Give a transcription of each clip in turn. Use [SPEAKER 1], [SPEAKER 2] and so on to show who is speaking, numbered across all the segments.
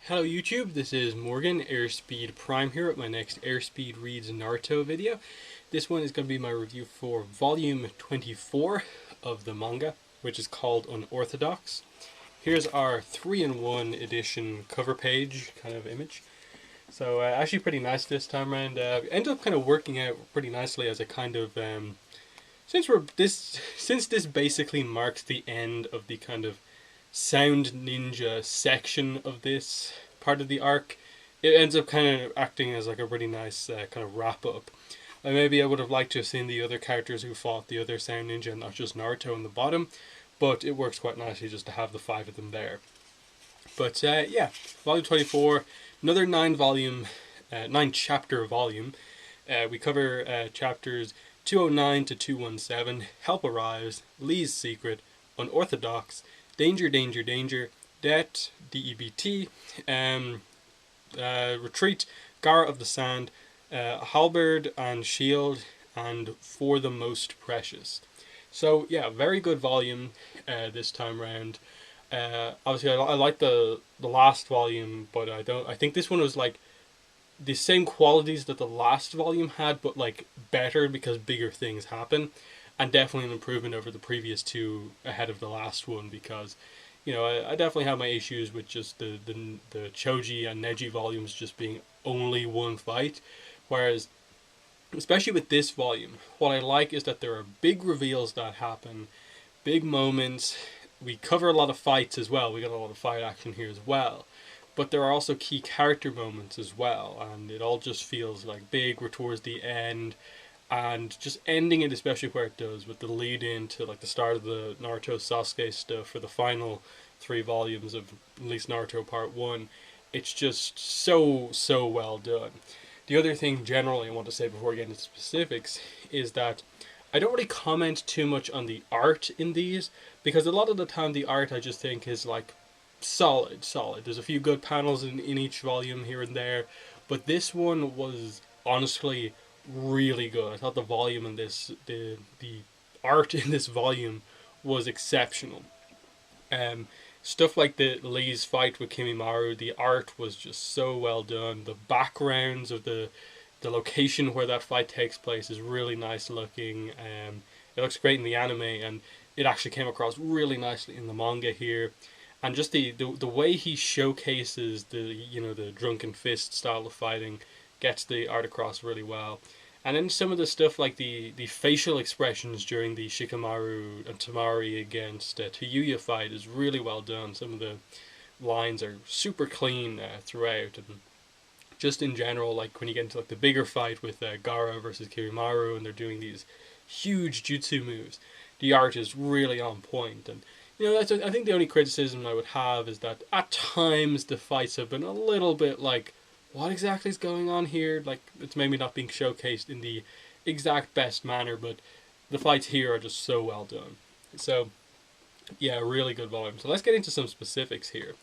[SPEAKER 1] Hello YouTube, this is Morgan, Airspeed Prime here at my next Airspeed Reads Naruto video. This one is going to be my review for volume 24 of the manga, which is called Unorthodox. Here's our 3-in-1 edition cover page kind of image. So actually pretty nice this time around. Ended up kind of working out pretty nicely as a kind of since this basically marks the end of the kind of Sound Ninja section of this part of the arc, it ends up kind of acting as like a really nice kind of wrap up. Maybe I would have liked to have seen the other characters who fought the other Sound Ninja and not just Naruto in the bottom, but it works quite nicely just to have the 5 of them there. But yeah, volume 24, another 9 chapter volume. We cover chapters 209 to 217, Help Arrives, Lee's Secret, Unorthodox, Danger, Danger, Danger, Debt, DEBT, Retreat, Gara of the Sand, Halberd and Shield, and For the Most Precious. So yeah, very good volume this time round. Obviously, I like the last volume, but I think this one was like the same qualities that the last volume had, but like better because bigger things happen. And definitely an improvement over the previous two ahead of the last one because, you know, I definitely have my issues with just the Choji and Neji volumes just being only one fight, whereas, especially with this volume, what I like is that there are big reveals that happen, big moments. We cover a lot of fights as well. We got a lot of fight action here as well. But there are also key character moments as well, and it all just feels like big. We're towards the end. And just ending it, especially where it does, with the lead in to like the start of the Naruto Sasuke stuff for the final 3 volumes of at least Naruto Part 1, it's just so well done. The other thing generally I want to say before we get into specifics is that I don't really comment too much on the art in these, because a lot of the time the art I just think is like solid. There's a few good panels in each volume here and there, but this one was honestly really good. I thought the volume in this, the art in this volume was exceptional. Stuff like the Lee's fight with Kimimaru, the art was just so well done. The backgrounds of the location where that fight takes place is really nice looking. It looks great in the anime, and it actually came across really nicely in the manga here. And just the way he showcases the drunken fist style of fighting gets the art across really well. And then some of the stuff like the facial expressions during the Shikamaru and Tamari against Tayuya fight is really well done. Some of the lines are super clean throughout, and just in general, like when you get into like the bigger fight with Gara versus Kirimaru, and they're doing these huge jutsu moves, the art is really on point. And you know, I think the only criticism I would have is that at times the fights have been a little bit like, what exactly is going on here? Like, it's maybe not being showcased in the exact best manner, but the fights here are just so well done. So, yeah, really good volume. So let's get into some specifics here.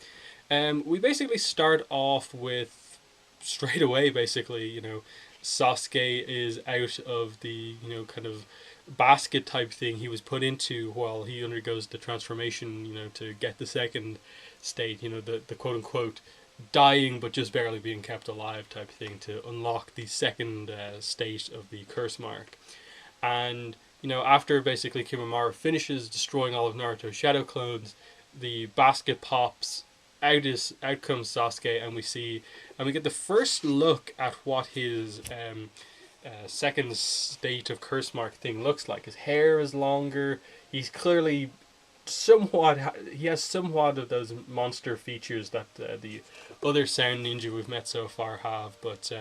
[SPEAKER 1] We basically start off with, straight away, basically, you know, Sasuke is out of the, you know, kind of basket type thing he was put into while he undergoes the transformation, you know, to get the second state, you know, the quote unquote dying but just barely being kept alive type thing to unlock the second state of the curse mark. And you know, after basically Kimimaro finishes destroying all of Naruto's shadow clones, the basket pops, out comes Sasuke, and we get the first look at what his second state of curse mark thing looks like. His hair is longer. He's clearly he has somewhat of those monster features that the other Sound Ninja we've met so far have, but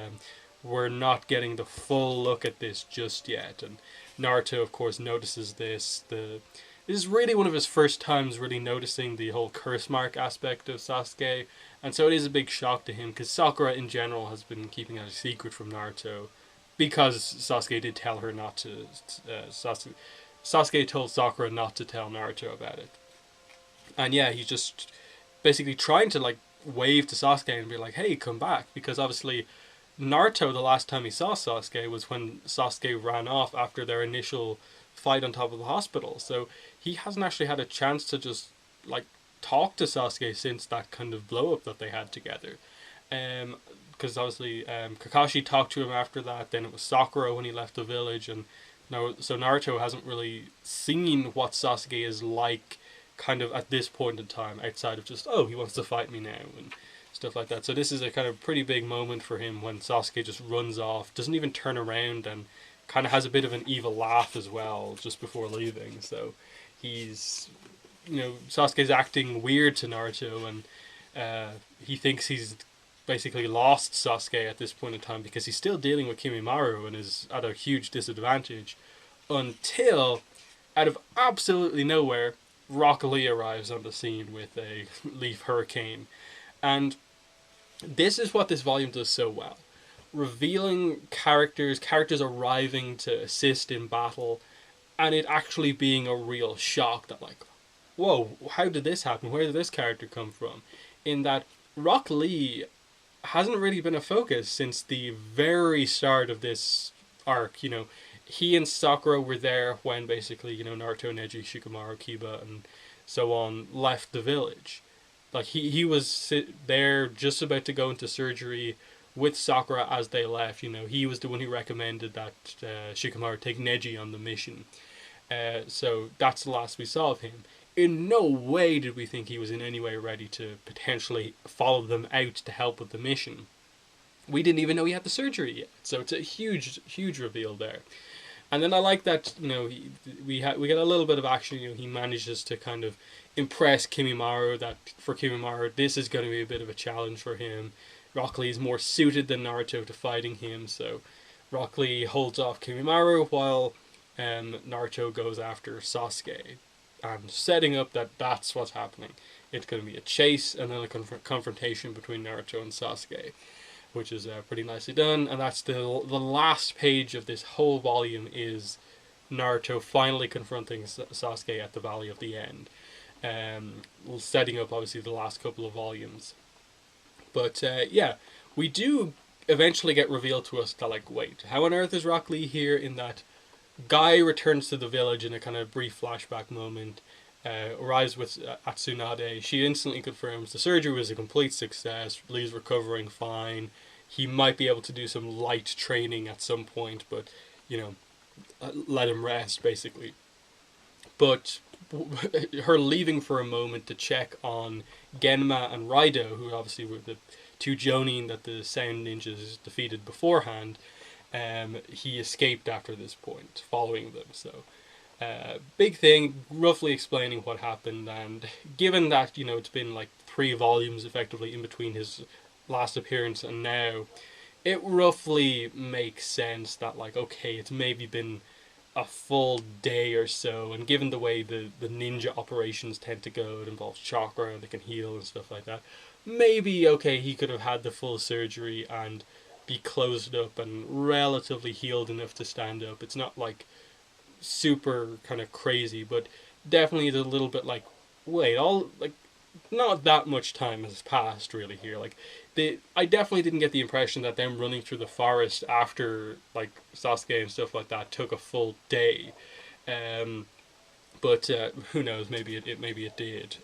[SPEAKER 1] we're not getting the full look at this just yet. And Naruto, of course, notices this. This is really one of his first times really noticing the whole curse mark aspect of Sasuke, and so it is a big shock to him, because Sakura in general has been keeping it a secret from Naruto, because Sasuke did tell her not to. Sasuke told Sakura not to tell Naruto about it. And yeah, he's just basically trying to like wave to Sasuke and be like, hey, come back. Because obviously Naruto, the last time he saw Sasuke was when Sasuke ran off after their initial fight on top of the hospital. So he hasn't actually had a chance to just like talked to Sasuke since that kind of blow up that they had together. Because obviously Kakashi talked to him after that. Then it was Sakura when he left the village, and now so Naruto hasn't really seen what Sasuke is like, kind of at this point in time, outside of just, oh, he wants to fight me now and stuff like that. So this is a kind of pretty big moment for him when Sasuke just runs off, doesn't even turn around, and kind of has a bit of an evil laugh as well just before leaving. So he's, Sasuke's acting weird to Naruto, and he thinks he's basically lost Sasuke at this point in time because he's still dealing with Kimimaro and is at a huge disadvantage until, out of absolutely nowhere, Rock Lee arrives on the scene with a leaf hurricane. And this is what this volume does so well. Revealing characters arriving to assist in battle, and it actually being a real shock that, like, whoa, how did this happen? Where did this character come from? In that Rock Lee hasn't really been a focus since the very start of this arc. He and Sakura were there when basically, Naruto, Neji, Shikamaru, Kiba, and so on left the village. Like, he was there just about to go into surgery with Sakura as they left. He was the one who recommended that Shikamaru take Neji on the mission. So that's the last we saw of him. In no way did we think he was in any way ready to potentially follow them out to help with the mission. We didn't even know he had the surgery yet. So it's a huge, huge reveal there. And then I like that, we get a little bit of action. He manages to kind of impress Kimimaro, that for Kimimaro, this is going to be a bit of a challenge for him. Rock Lee is more suited than Naruto to fighting him, so Rock Lee holds off Kimimaro while Naruto goes after Sasuke. And setting up that that's what's happening. It's going to be a chase and then a confrontation between Naruto and Sasuke, which is pretty nicely done. And that's the last page of this whole volume is Naruto finally confronting Sasuke at the Valley of the End, setting up obviously the last couple of volumes. But we do eventually get revealed to us that, like, wait, how on earth is Rock Lee here? In that Guy returns to the village in a kind of brief flashback moment, arrives with Tsunade. She instantly confirms the surgery was a complete success. Lee's recovering fine. He might be able to do some light training at some point, but, let him rest, basically. But her leaving for a moment to check on Genma and Raido, who obviously were the two Jonin that the Sound Ninjas defeated beforehand, he escaped after this point, following them. So, big thing, roughly explaining what happened, and given that, it's been like 3 volumes effectively in between his last appearance and now, it roughly makes sense that, like, okay, it's maybe been a full day or so, and given the way the ninja operations tend to go, it involves chakra, and they can heal and stuff like that, maybe, okay, he could have had the full surgery and be closed up and relatively healed enough to stand up. It's not like super kind of crazy, but definitely a little bit like, wait, not that much time has passed really here. Like, I definitely didn't get the impression that them running through the forest after, like, Sasuke and stuff like that took a full day. But who knows? Maybe it did.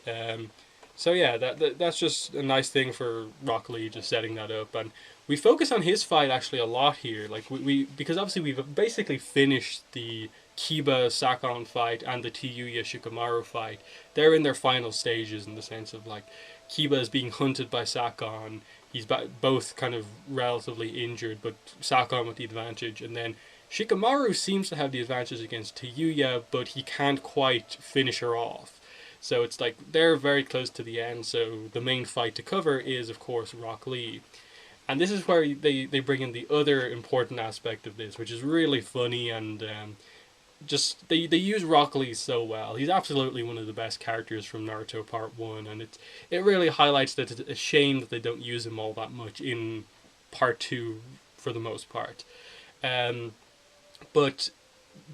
[SPEAKER 1] So yeah, that's just a nice thing for Rock Lee, just setting that up. And we focus on his fight actually a lot here. Like, because obviously we've basically finished the Kiba Sakon fight and the Tiyuya Shikamaru fight. They're in their final stages, in the sense of, like, Kiba is being hunted by Sakon. He's both kind of relatively injured, but Sakon with the advantage. And then Shikamaru seems to have the advantage against Tiyuya, but he can't quite finish her off. So it's like they're very close to the end. So the main fight to cover is, of course, Rock Lee. And this is where they bring in the other important aspect of this, which is really funny, and just they use Rock Lee so well. He's absolutely one of the best characters from Naruto Part 1, and it really highlights that it's a shame that they don't use him all that much in Part 2 for the most part. But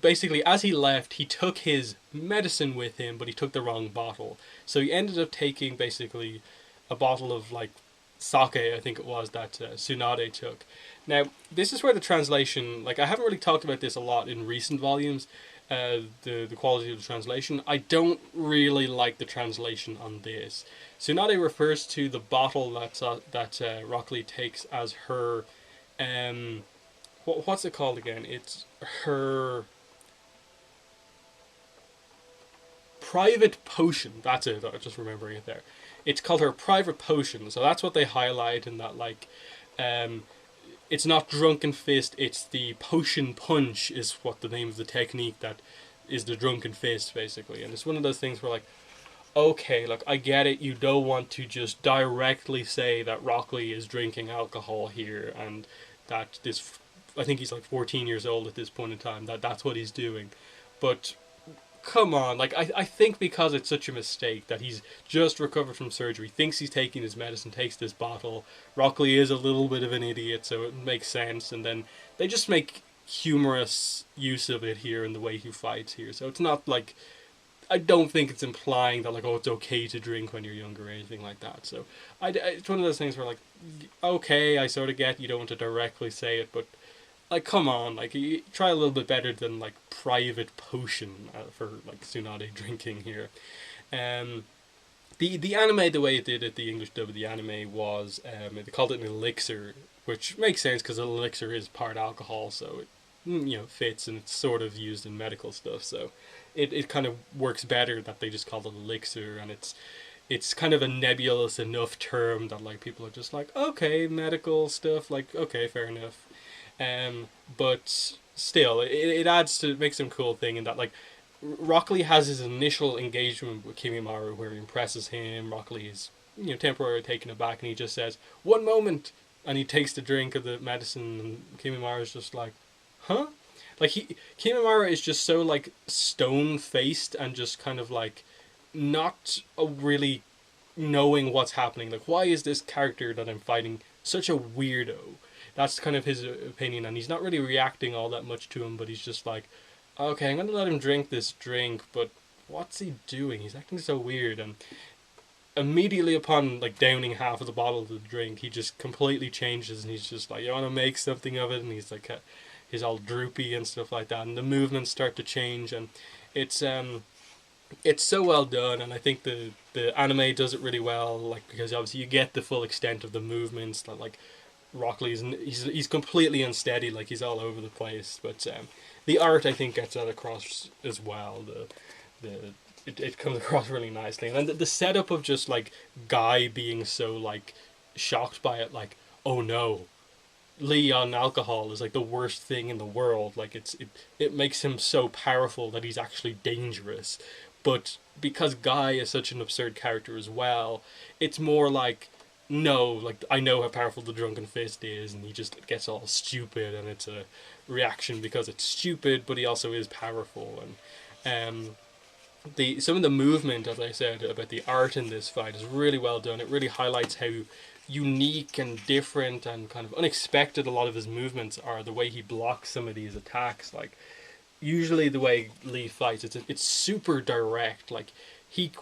[SPEAKER 1] basically, as he left, he took his medicine with him, but he took the wrong bottle. So he ended up taking basically a bottle of, like, sake, I think it was, that Tsunade took. Now, this is where the translation, like, I haven't really talked about this a lot in recent volumes, the quality of the translation. I don't really like the translation on this. Tsunade refers to the bottle that Rock Lee takes as her what's it called again? It's her private potion. That's it. I'm just remembering it there. It's called her private potion. So that's what they highlight in that, like, um, it's not drunken fist. It's the potion punch is what the name of the technique that is the drunken fist basically. And it's one of those things where, like, okay, like, I get it. You don't want to just directly say that Rock Lee is drinking alcohol here and that this. I think he's like 14 years old at this point in time. That's what he's doing, but come on, like, I think because it's such a mistake that he's just recovered from surgery, thinks he's taking his medicine, takes this bottle. Rock Lee is a little bit of an idiot, so it makes sense, and then they just make humorous use of it here in the way he fights here. So it's not like, I don't think it's implying that, like, oh, it's okay to drink when you're younger or anything like that. So it's one of those things where, like, okay, I sort of get you don't want to directly say it, but, like, come on, like, you try a little bit better than, like, private potion for, like, Tsunade drinking here. Um, the anime, the way it did it, the English dub of the anime was, they called it an elixir, which makes sense because elixir is part alcohol, so it, fits, and it's sort of used in medical stuff, so it kind of works better that they just called it elixir, and it's kind of a nebulous enough term that, like, people are just like, okay, medical stuff, like, okay, fair enough. But still, it adds to, it makes some cool thing in that, like, Rock Lee has his initial engagement with Kimimaru where he impresses him. Rock Lee is, temporarily taken aback, and he just says, "One moment," and he takes the drink of the medicine, and Kimimaru is just like, "Huh?" Like, Kimimaru is just so, like, stone faced and just kind of, like, not really knowing what's happening. Like, why is this character that I'm fighting such a weirdo? That's kind of his opinion, and he's not really reacting all that much to him, but he's just like, okay, I'm gonna let him drink this drink, but what's he doing? He's acting so weird, and immediately upon, like, downing half of the bottle of the drink, he just completely changes, and he's just like, you want to make something of it, and he's like, he's all droopy and stuff like that, and the movements start to change, and it's it's so well done, and I think the anime does it really well, like, because obviously you get the full extent of the movements that, like, Rock Lee's, he's completely unsteady, like, he's all over the place, but the art, I think, gets that across as well. It comes across really nicely, and then the setup of just, like, Guy being so, like, shocked by it, like, oh no, Lee on alcohol is, like, the worst thing in the world. Like, it makes him so powerful that he's actually dangerous. But because Guy is such an absurd character as well, it's more like, no, like, I know how powerful the Drunken Fist is, and he just gets all stupid, and it's a reaction because it's stupid, but he also is powerful. And the some of the movement, as I said, about the art in this fight is really well done. It really highlights how unique and different and kind of unexpected a lot of his movements are. The way he blocks some of these attacks, like, usually the way Lee fights, it's super direct. Like,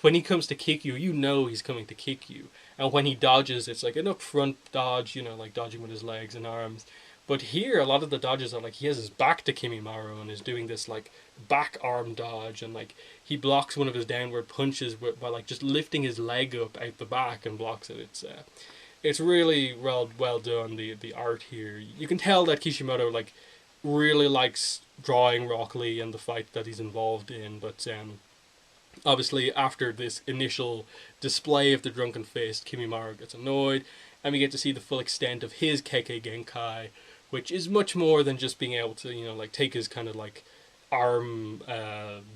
[SPEAKER 1] when he comes to kick you, he's coming to kick you, and when he dodges, it's like an up front dodge, like dodging with his legs and arms. But here, a lot of the dodges are like he has his back to Kimimaru and is doing this, like, back arm dodge, and, like, he blocks one of his downward punches by, like, just lifting his leg up out the back and blocks it. It's really well done. The art here, you can tell that Kishimoto, like, really likes drawing Rock Lee and the fight that he's involved in, but obviously after this initial display of the Drunken Fist, Kimimaru gets annoyed, and we get to see the full extent of his Kekkei Genkai, which is much more than just being able to, like, take his kind of, like, arm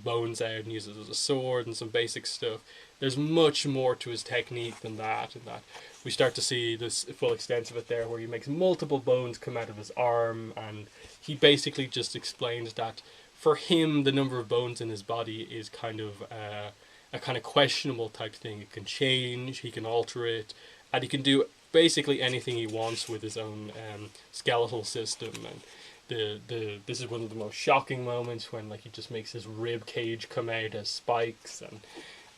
[SPEAKER 1] bones out and use it as a sword and some basic stuff. There's much more to his technique than that, and that we start to see this full extent of it there, where he makes multiple bones come out of his arm, and he basically just explains that for him the number of bones in his body is kind of a kind of questionable type thing. It can change, he can alter it, and he can do basically anything he wants with his own skeletal system. And this is one of the most shocking moments when, like, he just makes his rib cage come out as spikes,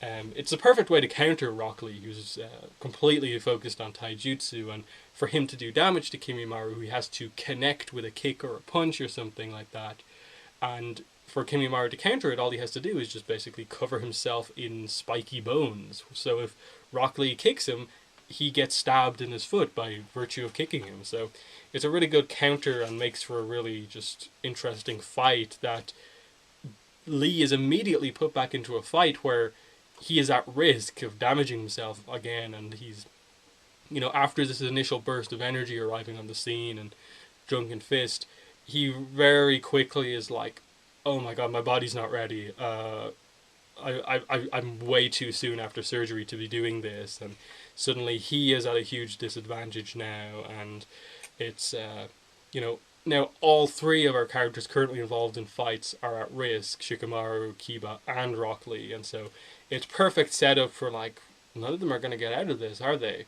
[SPEAKER 1] and it's a perfect way to counter Rock Lee, who's completely focused on taijutsu, and for him to do damage to Kimimaru, he has to connect with a kick or a punch or something like that. And for Kimimaro to counter it, all he has to do is just basically cover himself in spiky bones. So if Rock Lee kicks him, he gets stabbed in his foot by virtue of kicking him. So it's a really good counter and makes for a really just interesting fight that Lee is immediately put back into a fight where he is at risk of damaging himself again, and he's, after this initial burst of energy arriving on the scene and Drunken Fist, he very quickly is like, oh my god, my body's not ready. I'm way too soon after surgery to be doing this, and suddenly he is at a huge disadvantage now, and it's now all three of our characters currently involved in fights are at risk: Shikamaru, Kiba, and Rock Lee, and so it's perfect setup for like none of them are going to get out of this, are they?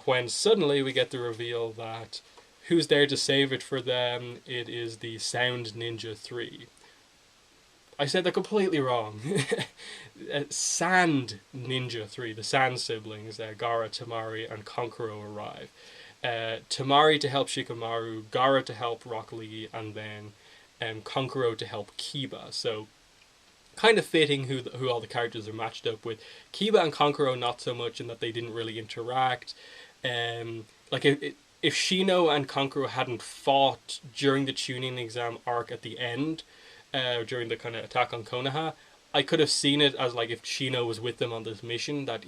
[SPEAKER 1] When suddenly we get the reveal that who's there to save it for them? It is the Sound Ninja 3. I said that completely wrong. Sand Ninja 3, the Sand siblings, Gaara, Tamari, and Konkoro arrive. Tamari to help Shikamaru, Gaara to help Rock Lee, and then Konkoro to help Kiba. So kind of fitting who all the characters are matched up with. Kiba and Konkoro not so much in that they didn't really interact. Like if Shino and Konkoro hadn't fought during the Chunin exam arc at the end, during the kind of attack on Konoha, I could have seen it as like if Shino was with them on this mission, that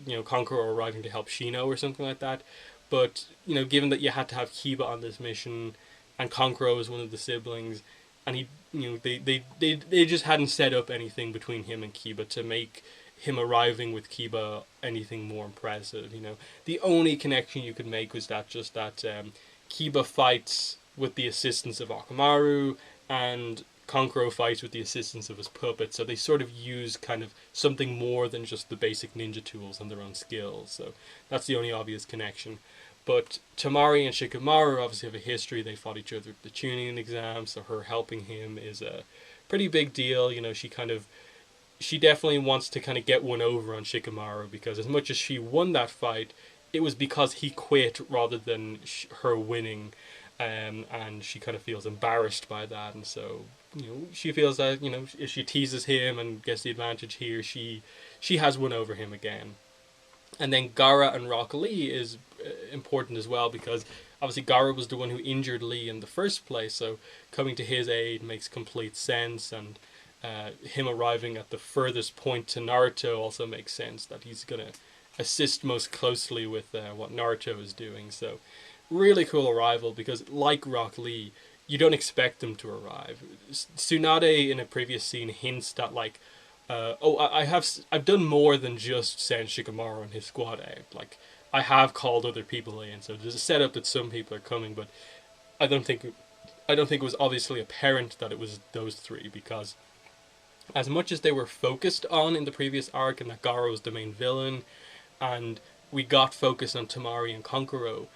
[SPEAKER 1] Konkoro arriving to help Shino or something like that. But given that you had to have Kiba on this mission, and Konkoro is one of the siblings, and he they just hadn't set up anything between him and Kiba to make him arriving with Kiba anything more impressive. The only connection you could make was that Kiba fights with the assistance of Akamaru, and Konkoro fights with the assistance of his puppet, so they sort of use kind of something more than just the basic ninja tools and their own skills. So that's the only obvious connection. But Tamari and Shikamaru obviously have a history. They fought each other at the Chunin exam, so her helping him is a pretty big deal. She definitely wants to kind of get one over on Shikamaru, because as much as she won that fight, it was because he quit rather than her winning. And she kind of feels embarrassed by that, and so she feels that if she teases him and gets the advantage here, she has won over him again. And then Gaara and Rock Lee is important as well, because obviously Gaara was the one who injured Lee in the first place, so coming to his aid makes complete sense, and him arriving at the furthest point to Naruto also makes sense, that he's going to assist most closely with what Naruto is doing. So really cool arrival, because like Rock Lee, you don't expect them to arrive. Tsunade in a previous scene hints that like, I've done more than just send Shikamaru and his squad out. Like, I have called other people in, so there's a setup that some people are coming, but I don't think it was obviously apparent that it was those three, because as much as they were focused on in the previous arc, and that Gaara was the main villain, and we got focused on Tamari and Konkoro,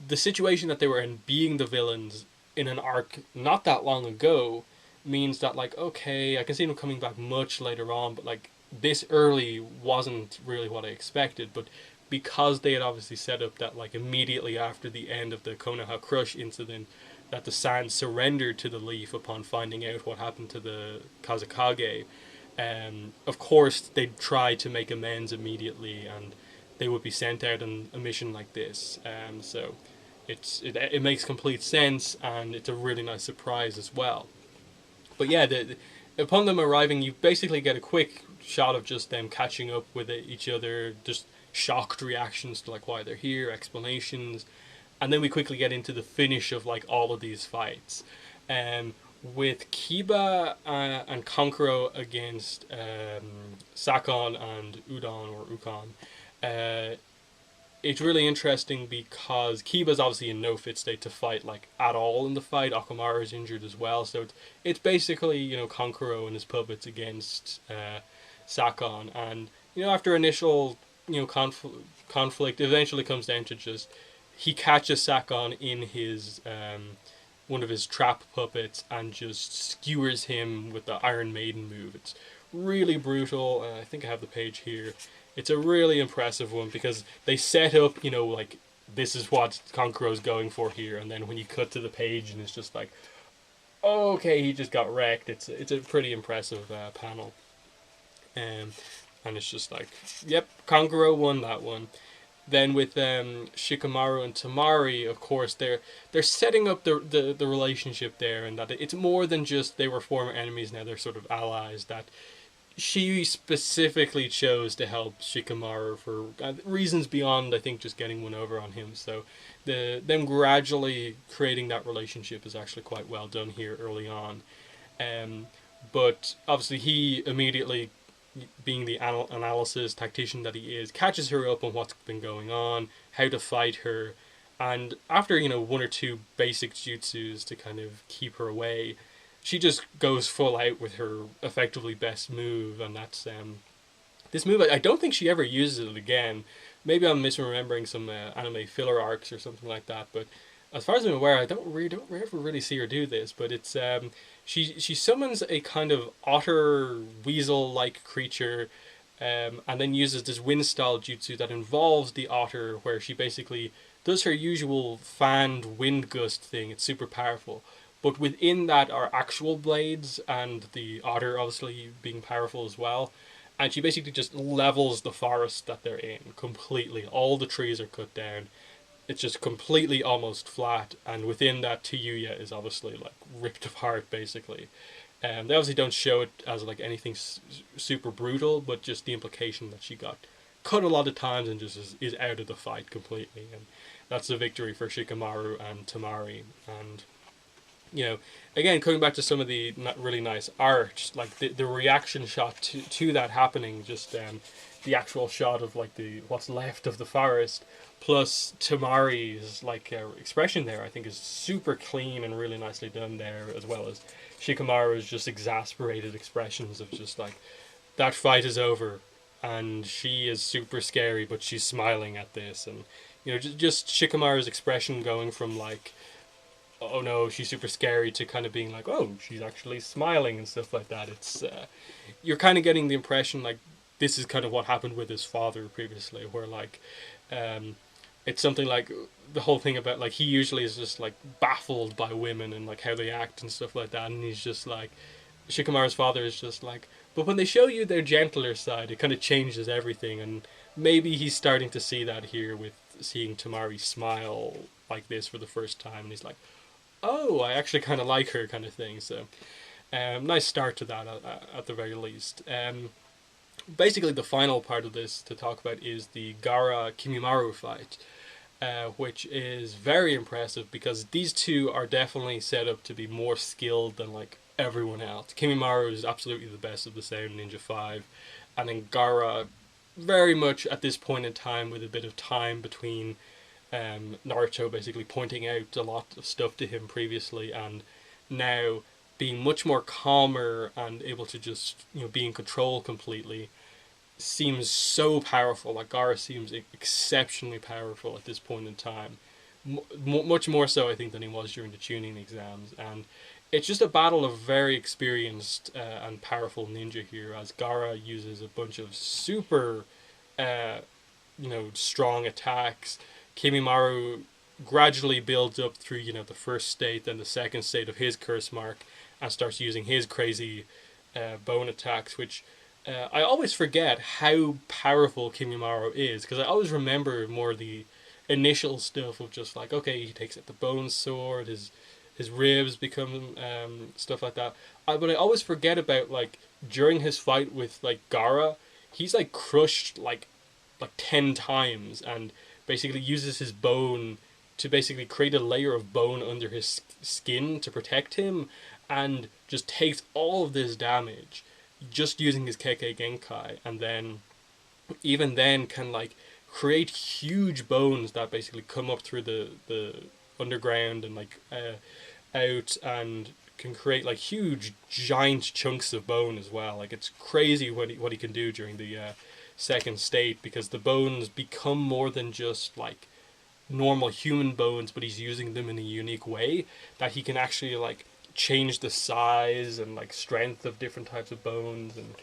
[SPEAKER 1] the situation that they were in being the villains in an arc not that long ago means that, like, okay, I can see them coming back much later on, but like this early wasn't really what I expected. But because they had obviously set up that like immediately after the end of the Konoha Crush incident, that the Sand surrendered to the Leaf upon finding out what happened to the Kazekage, of course they'd try to make amends immediately, and they would be sent out on a mission like this. So it makes complete sense, and it's a really nice surprise as well. But yeah, upon them arriving, you basically get a quick shot of just them catching up with each other, just shocked reactions to like why they're here, explanations, and then we quickly get into the finish of like all of these fights. With Kiba and Konkoro against Sakon and Udon or Ukon, it's really interesting because Kiba's obviously in no fit state to fight like at all in the fight. Akamaru is injured as well, so it's basically Konkoro and his puppets against Sakon, and after initial conflict, eventually comes down to just he catches Sakon in his one of his trap puppets and just skewers him with the Iron Maiden move. It's really brutal. I think I have the page here. It's a really impressive one because they set up, like, this is what Konkoro's going for here, and then when you cut to the page and it's just like, okay, he just got wrecked. It's a pretty impressive panel. Um, and it's just like, yep, Kanguro won that one. Then with Shikamaru and Tamari, of course, they're setting up the relationship there, and that it's more than just they were former enemies. Now they're sort of allies. That she specifically chose to help Shikamaru for reasons beyond, I think, just getting one over on him. So them gradually creating that relationship is actually quite well done here early on. Um, but obviously he immediately, being the analysis tactician that he is, catches her up on what's been going on, how to fight her, and after one or two basic jutsus to kind of keep her away, she just goes full out with her effectively best move, and that's this move. I don't think she ever uses it again. Maybe I'm misremembering some anime filler arcs or something like that, but as far as I'm aware, I don't ever really see her do this. But it's she summons a kind of otter weasel like creature, and then uses this wind style jutsu that involves the otter, where she basically does her usual fanned wind gust thing. It's super powerful. But within that are actual blades, and the otter obviously being powerful as well. And she basically just levels the forest that they're in completely. All the trees are cut down. It's just completely almost flat, and within that, Tiyuya is obviously like ripped apart basically. They obviously don't show it as like anything super brutal, but just the implication that she got cut a lot of times and just is out of the fight completely, and that's a victory for Shikamaru and Tamari. And again, coming back to some of the really nice art, like the reaction shot to that happening, just the actual shot of like the what's left of the forest, plus Tamari's like expression there, I think is super clean and really nicely done there, as well as Shikamaru's just exasperated expressions of just like that fight is over, and she is super scary, but she's smiling at this, and just Shikamaru's expression going from like, oh no, she's super scary, to kind of being like, oh, she's actually smiling and stuff like that. It's you're kind of getting the impression like this is kind of what happened with his father previously, where like it's something like the whole thing about like he usually is just like baffled by women and like how they act and stuff like that, and he's just like, Shikamaru's father is just like, but when they show you their gentler side, it kind of changes everything, and maybe he's starting to see that here with seeing Tamari smile like this for the first time, and he's like, oh, I actually kind of like her, kind of thing. So, nice start to that at the very least. Basically, the final part of this to talk about is the Gara Kimimaru fight, which is very impressive because these two are definitely set up to be more skilled than like everyone else. Kimimaru is absolutely the best of the Sound Ninja 5, and then Gara, very much at this point in time, with a bit of time between Naruto basically pointing out a lot of stuff to him previously, and now being much more calmer and able to just be in control completely, seems so powerful. Like Gara seems exceptionally powerful at this point in time, much more so I think than he was during the tuning exams, and it's just a battle of very experienced and powerful ninja here, as Gara uses a bunch of super strong attacks. Kimimaru gradually builds up through the first state, then the second state of his curse mark, and starts using his crazy bone attacks, which I always forget how powerful Kimimaru is, because I always remember more the initial stuff of just like, okay, he takes out the bone sword, his ribs become stuff like that. But I always forget about like during his fight with like Gara, he's like crushed like 10 times, and basically uses his bone to basically create a layer of bone under his skin to protect him, and just takes all of this damage just using his Kekkei Genkai, and then even then can like create huge bones that basically come up through the underground and like out, and can create like huge giant chunks of bone as well. Like it's crazy what he can do during the second state, because the bones become more than just like normal human bones, but he's using them in a unique way that he can actually like change the size and like strength of different types of bones and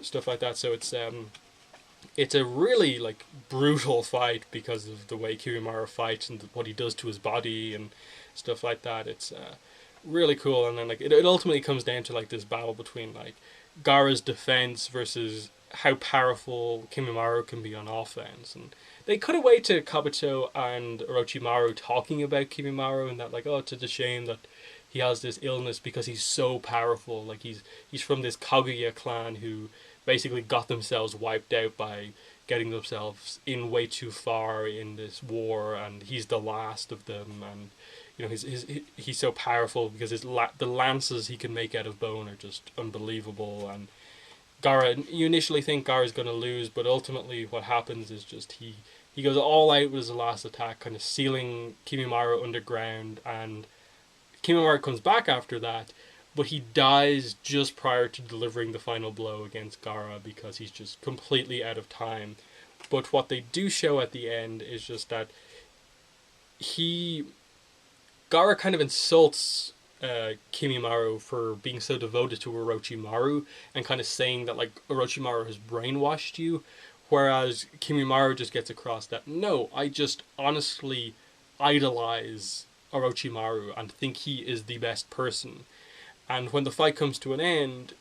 [SPEAKER 1] stuff like that. So it's a really like brutal fight because of the way Kimimaru fights and what he does to his body and stuff like that. It's really cool. And then like it ultimately comes down to like this battle between like Gaara's defense versus how powerful Kimimaro can be on offense. And they cut away to Kabuto and Orochimaru talking about Kimimaro, and that like, oh, it's a shame that he has this illness because he's so powerful. Like he's from this Kaguya clan who basically got themselves wiped out by getting themselves in way too far in this war, and he's the last of them. And you know he's so powerful because the lances he can make out of bone are just unbelievable. And Gaara, you initially think Gaara's going to lose, but ultimately what happens is just he goes all out with his last attack, kind of sealing Kimimaro underground, and Kimimaro comes back after that, but he dies just prior to delivering the final blow against Gaara because he's just completely out of time. But what they do show at the end is just that Gaara kind of insults Kimimaro for being so devoted to Orochimaru and kind of saying that like Orochimaru has brainwashed you, whereas Kimimaro just gets across that no, I just honestly idolize Orochimaru and think he is the best person. And when the fight comes to an end,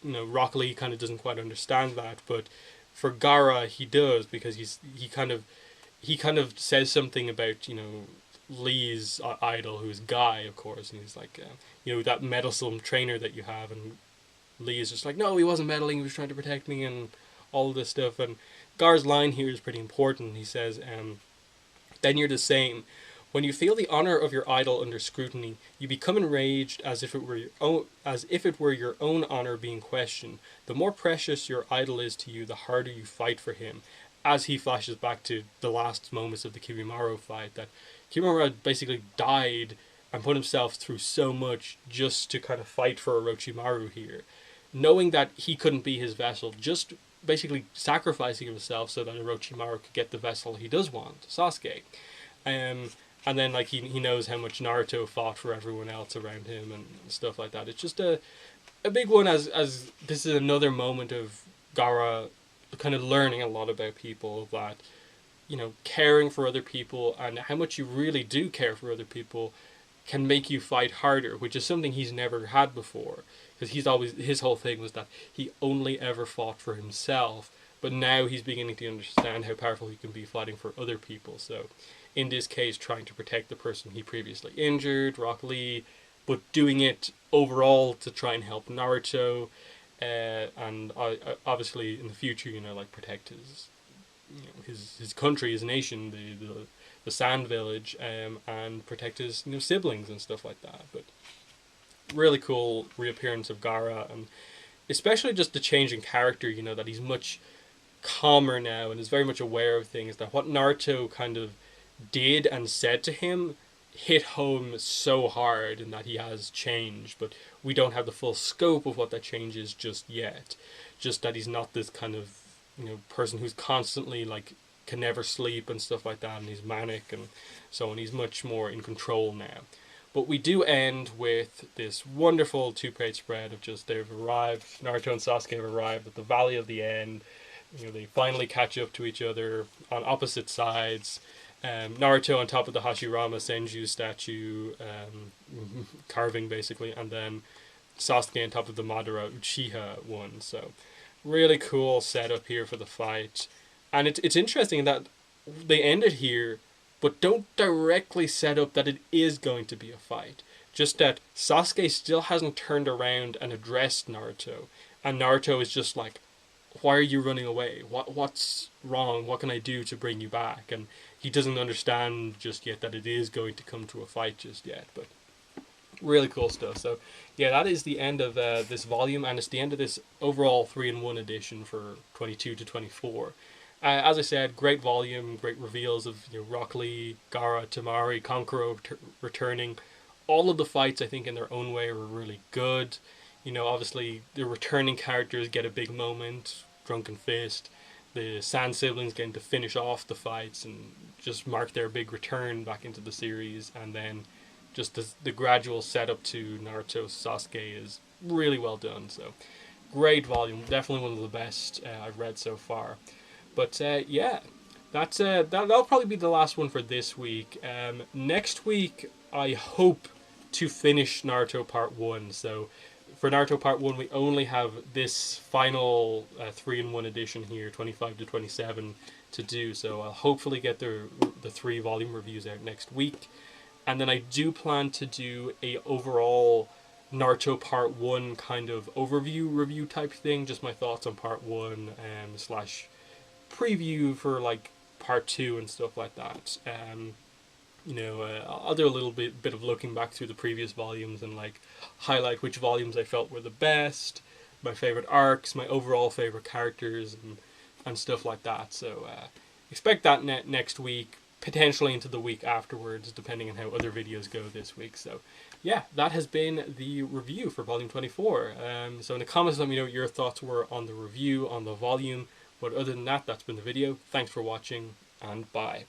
[SPEAKER 1] Rock Lee kind of doesn't quite understand that, but for Gaara he does, because he kind of says something about Lee's idol, who's Guy, of course, and he's like, that meddlesome trainer that you have, and Lee is just like, no, he wasn't meddling, he was trying to protect me, and all of this stuff. And Gaara's line here is pretty important. He says, then you're the same. When you feel the honor of your idol under scrutiny, you become enraged as if it were your own honor being questioned. The more precious your idol is to you, the harder you fight for him. As he flashes back to the last moments of the Kimimaro fight, that Kimimaro basically died and put himself through so much just to kind of fight for Orochimaru here, knowing that he couldn't be his vessel, just basically sacrificing himself so that Orochimaru could get the vessel he does want, Sasuke. And then like he knows how much Naruto fought for everyone else around him and stuff like that. It's just a big one, as this is another moment of Gaara kind of learning a lot about people, that caring for other people and how much you really do care for other people can make you fight harder, which is something he's never had before, because his whole thing was that he only ever fought for himself, but now he's beginning to understand how powerful he can be fighting for other people. So in this case, trying to protect the person he previously injured, Rock Lee, but doing it overall to try and help Naruto, and obviously in the future, like protect his country, his nation, the Sand Village, and protect his siblings and stuff like that. But really cool reappearance of Gaara, and especially just the change in character. That he's much calmer now and is very much aware of things. That what Naruto kind of did and said to him hit home so hard, and that he has changed, but we don't have the full scope of what that change is just yet. Just that he's not this kind of person who's constantly like can never sleep and stuff like that, and he's manic and so on. He's much more in control now. But we do end with this wonderful two-page spread of just they've arrived, Naruto and Sasuke have arrived at the Valley of the End. They finally catch up to each other on opposite sides. Naruto on top of the Hashirama Senju statue, carving basically, and then Sasuke on top of the Madara Uchiha one. So really cool setup here for the fight. And it's interesting that they ended here, but don't directly set up that it is going to be a fight. Just that Sasuke still hasn't turned around and addressed Naruto, and Naruto is just like, why are you running away? What's wrong? What can I do to bring you back? And he doesn't understand just yet that it is going to come to a fight just yet. But really cool stuff. So yeah, that is the end of this volume, and it's the end of this overall 3-in-1 edition for 22 to 24. As I said, great volume, great reveals of Rock Lee, Gaara, Temari, Kankuro returning. All of the fights, I think, in their own way were really good. Obviously, the returning characters get a big moment. Drunken Fist, the Sand siblings getting to finish off the fights and just mark their big return back into the series. And then just the gradual setup to Naruto Sasuke is really well done. So, great volume. Definitely one of the best I've read so far. But yeah, that'll probably be the last one for this week. Next week, I hope to finish Naruto Part 1. So for Naruto Part 1, we only have this final 3-in-1 edition here, 25 to 27, to do. So I'll hopefully get the 3-volume reviews out next week. And then I do plan to do a overall Naruto Part 1 kind of overview review type thing, just my thoughts on Part 1 slash preview for like Part 2 and stuff like that. I'll do a little bit of looking back through the previous volumes and like highlight which volumes I felt were the best, my favorite arcs, my overall favorite characters, and stuff like that. So expect that next week, potentially into the week afterwards, depending on how other videos go this week. So yeah, that has been the review for volume 24. So in the comments, let me know what your thoughts were on the review, on the volume. But other than that, that's been the video. Thanks for watching, and bye.